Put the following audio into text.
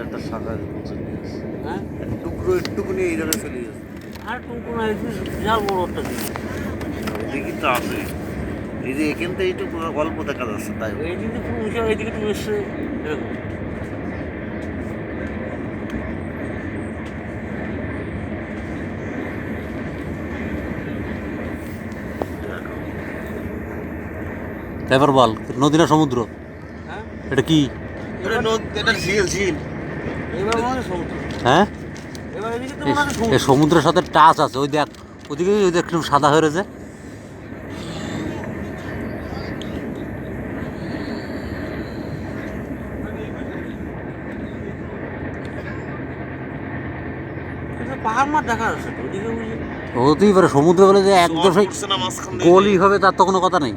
একটা শাখা পৌঁছে নিয়ে আসে। হ্যাঁ একটা টুকরো একটুকু নিয়ে এই জায়গায় চলে গেছে। আর টুকুনা এসে বিশাল বড় একটা জিনিস। এদিকে তো আছে, এই যে এখান থেকে একটু অল্প দেখা যাচ্ছে তাই। এইদিকে পুরো উঁচু, এইদিকে একটু এসছে এরকম। এবার বল, নদী না সমুদ্র? হ্যাঁ এটা কি? এটা ঝিল ঝিল। এবার মনে হয় সমুদ্র। হ্যাঁ, এবার এদিকে তো মনে হয় এই সমুদ্র। সমুদ্রের সাথে টাচ আছে। ওই দেখ, ওদিকে ওই দেখ একটু সাদা হয়ে রয়েছে। কিন্তু পাহাড় মাঠ দেখা যাচ্ছে তো ওদিকে বুঝি। হতেই পারে সমুদ্র বলে যে একদম সেই করছে না মাঝখান দিয়ে। গোলই হবে তার তো কোনো কথা নেই।